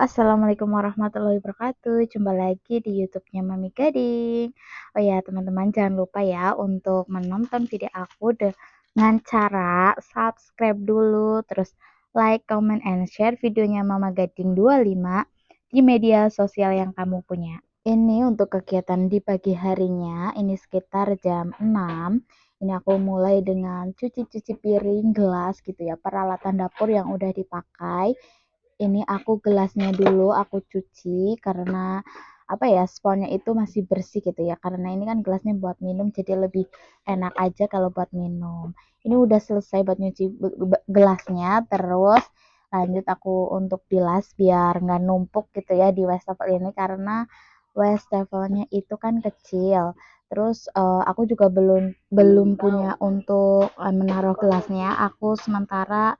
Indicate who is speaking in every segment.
Speaker 1: Assalamualaikum warahmatullahi wabarakatuh. Jumpa lagi di YouTube-nya Mami Gading. Oh ya, teman-teman jangan lupa ya untuk menonton video aku dengan cara subscribe dulu, terus like, comment, and share videonya Mama Gading 25 di media sosial yang kamu punya. Ini untuk kegiatan di pagi harinya, ini sekitar jam 6. Ini aku mulai dengan cuci-cuci piring, gelas gitu ya, peralatan dapur yang udah dipakai. Ini aku gelasnya dulu aku cuci karena apa ya, sponnya itu masih bersih gitu ya, karena ini kan gelasnya buat minum jadi lebih enak aja kalau buat minum. Ini udah selesai buat nyuci gelasnya, terus lanjut aku untuk bilas biar nggak numpuk gitu ya di wastafel ini, karena wastafelnya itu kan kecil. Terus aku juga belum punya untuk menaruh gelasnya. Aku sementara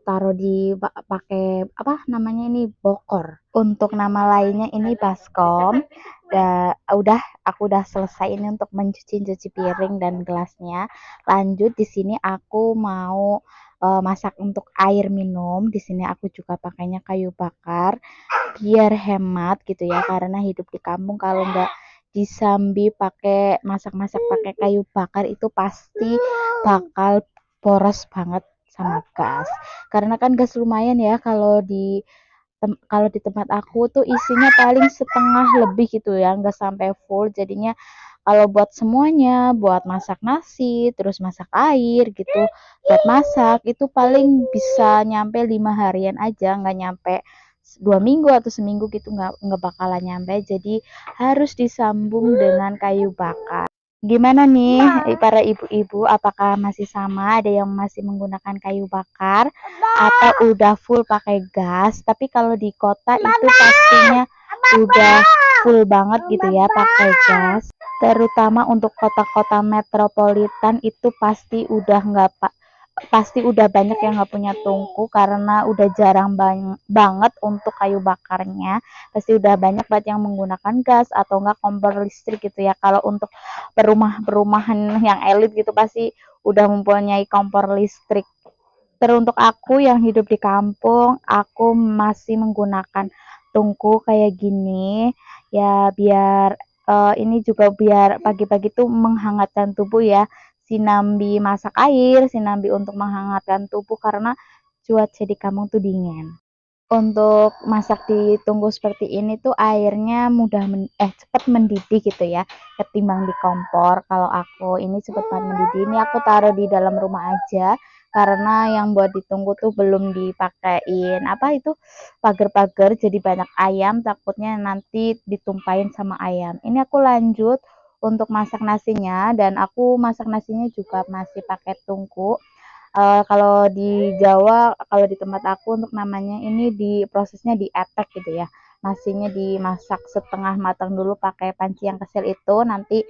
Speaker 1: taruh di pakai apa namanya ini, bokor. Untuk nama lainnya ini baskom. Aku udah selesai ini untuk mencuci piring dan gelasnya. Lanjut di sini aku mau masak untuk air minum. Di sini aku juga pakainya kayu bakar biar hemat gitu ya, karena hidup di kampung kalau nggak disambi pakai masak-masak pakai kayu bakar itu pasti bakal boros banget sama gas, karena kan gas lumayan ya kalau di tempat aku tuh isinya paling setengah lebih gitu ya, nggak sampai full. Jadinya kalau buat semuanya, buat masak nasi, terus masak air gitu, buat masak itu paling bisa nyampe 5 harian aja, nggak nyampe 2 minggu atau seminggu gitu, nggak bakalan nyampe. Jadi harus disambung dengan kayu bakar. Gimana nih para ibu-ibu, apakah masih sama, ada yang masih menggunakan kayu bakar atau udah full pakai gas? Tapi kalau di kota itu pastinya udah full banget gitu ya pakai gas. Terutama untuk kota-kota metropolitan itu pasti udah banyak yang nggak punya tungku, karena udah jarang banget untuk kayu bakarnya. Pasti udah banyak banget yang menggunakan gas atau enggak kompor listrik gitu ya. Kalau untuk perumahan yang elit gitu pasti udah mempunyai kompor listrik. Terus untuk aku yang hidup di kampung, aku masih menggunakan tungku kayak gini ya, biar ini juga biar pagi-pagi tuh menghangatkan tubuh ya. Sinambi masak air, sinambi untuk menghangatkan tubuh karena cuaca di kampung tuh dingin. Untuk masak di tungku seperti ini tuh airnya cepat mendidih gitu ya, ketimbang di kompor. Kalau aku ini cepat banget mendidih. Ini aku taruh di dalam rumah aja karena yang buat ditunggu tuh belum dipakein apa itu, pagar-pagar, jadi banyak ayam, takutnya nanti ditumpahin sama ayam. Ini aku lanjut untuk masak nasinya, dan aku masak nasinya juga masih pakai tungku. Kalau di Jawa, kalau di tempat aku untuk namanya ini prosesnya dietek gitu ya. Nasinya dimasak setengah matang dulu pakai panci yang kecil itu, nanti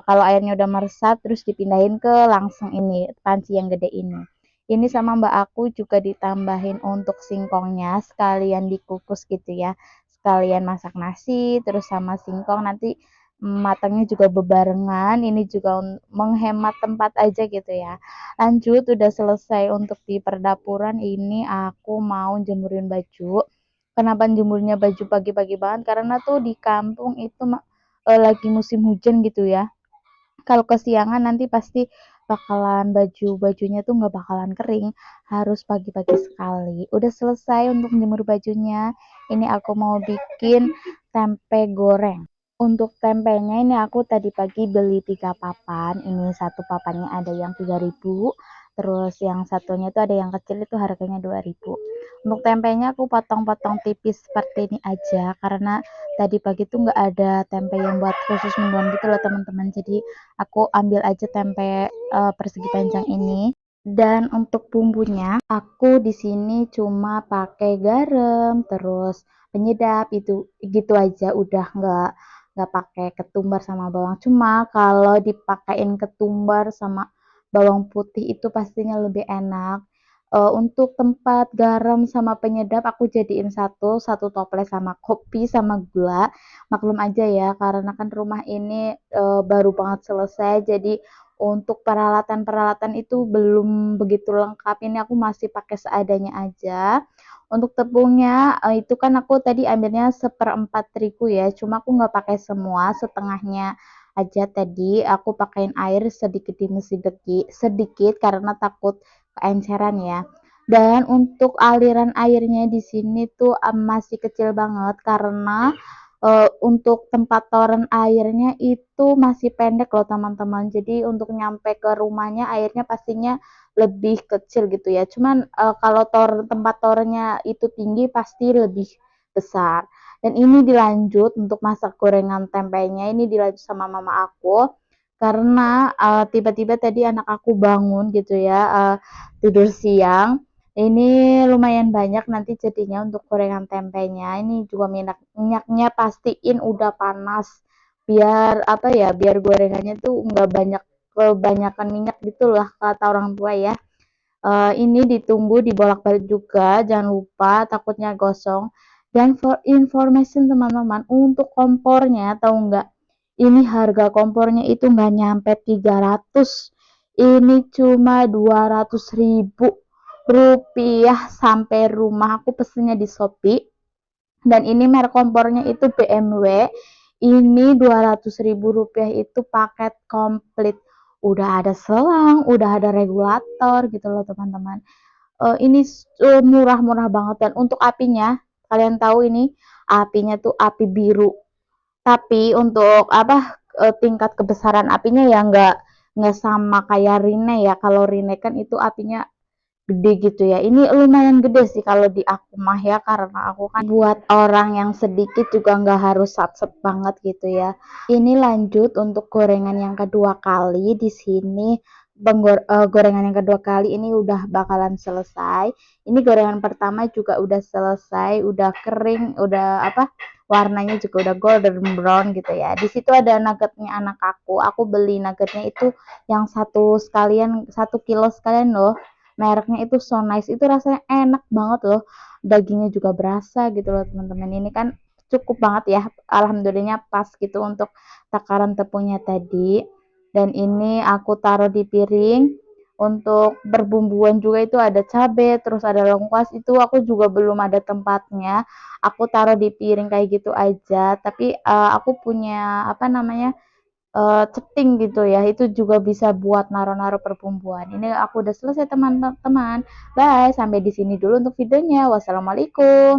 Speaker 1: kalau airnya udah meresap terus dipindahin ke langsung ini, panci yang gede ini. Ini sama mbak aku juga ditambahin untuk singkongnya, sekalian dikukus gitu ya. Sekalian masak nasi terus sama singkong, nanti matangnya juga bebarengan. Ini juga menghemat tempat aja gitu ya. Lanjut, udah selesai untuk di perdapuran. Ini aku mau jemurin baju. Kenapa jemurnya baju pagi-pagi banget? Karena tuh di kampung itu lagi musim hujan gitu ya. Kalau kesiangan nanti pasti bakalan bajunya tuh nggak bakalan kering, harus pagi-pagi sekali. Udah selesai untuk jemur bajunya. Ini aku mau bikin tempe goreng. Untuk tempenya ini aku tadi pagi beli 3 papan. Ini satu papannya ada yang 3.000, terus yang satunya itu ada yang kecil itu harganya 2.000. Untuk tempenya aku potong-potong tipis seperti ini aja, karena tadi pagi tuh nggak ada tempe yang buat khusus mendoan gitu loh teman-teman. Jadi aku ambil aja tempe persegi panjang ini. Dan untuk bumbunya aku di sini cuma pakai garam, terus penyedap, itu gitu aja, udah nggak pakai ketumbar sama bawang. Cuma kalau dipakein ketumbar sama bawang putih itu pastinya lebih enak. Untuk tempat garam sama penyedap aku jadiin satu toples sama kopi sama gula. Maklum aja ya, karena kan rumah ini baru banget selesai, jadi untuk peralatan-peralatan itu belum begitu lengkap. Ini aku masih pakai seadanya aja. Untuk tepungnya itu kan aku tadi ambilnya seperempat terigu ya, cuma aku nggak pakai semua, setengahnya aja tadi. Aku pakein air sedikit demi sedikit karena takut keenceran ya. Dan untuk aliran airnya di sini tuh masih kecil banget karena untuk tempat toren airnya itu masih pendek loh teman-teman. Jadi untuk nyampe ke rumahnya airnya pastinya lebih kecil gitu ya. Cuman kalau tempat torennya itu tinggi pasti lebih besar. Dan ini dilanjut untuk masak gorengan tempenya. Ini dilanjut sama mama aku karena tiba-tiba tadi anak aku bangun gitu ya, tidur siang. Ini lumayan banyak nanti jadinya untuk gorengan tempenya. Ini juga minyaknya pastiin udah panas biar apa ya, biar gorengannya tuh nggak banyak kebanyakan minyak gitulah kata orang tua ya. Ini ditunggu dibolak-balik juga, jangan lupa takutnya gosong. Dan for information teman-teman, untuk kompornya tahu nggak? Ini harga kompornya itu nggak nyampe 300, ini cuma 200.000 rupiah sampai rumah. Aku pesennya di Shopee dan ini merek kompornya itu BMW. Ini 200.000 rupiah itu paket komplit, udah ada selang, udah ada regulator gitu loh teman-teman. Ini murah-murah banget. Dan untuk apinya, kalian tahu ini apinya tuh api biru, tapi untuk apa, tingkat kebesaran apinya ya nggak sama kayak Rine ya. Kalau Rine kan itu apinya gede gitu ya. Ini lumayan gede sih kalau di aku mah ya, karena aku kan buat orang yang sedikit juga nggak harus satset banget gitu ya. Ini lanjut untuk gorengan yang kedua kali di sini. Gorengan yang kedua kali ini udah bakalan selesai. Ini gorengan pertama juga udah selesai, udah kering, udah apa, warnanya juga udah golden brown gitu ya. Di situ ada nuggetnya anak aku. Aku beli nuggetnya itu yang 1 kilo sekalian loh. Mereknya itu So Nice, itu rasanya enak banget loh, dagingnya juga berasa gitu loh teman-teman. Ini kan cukup banget ya, alhamdulillahnya pas gitu untuk takaran tepungnya tadi. Dan ini aku taruh di piring. Untuk berbumbuan juga itu ada cabai, terus ada lengkuas, itu aku juga belum ada tempatnya, aku taruh di piring kayak gitu aja. Tapi aku punya apa namanya, ceting gitu ya, itu juga bisa buat naruh-naruh perbumbuan. Ini aku udah selesai teman-teman. Bye, sampai di sini dulu untuk videonya. Wassalamualaikum.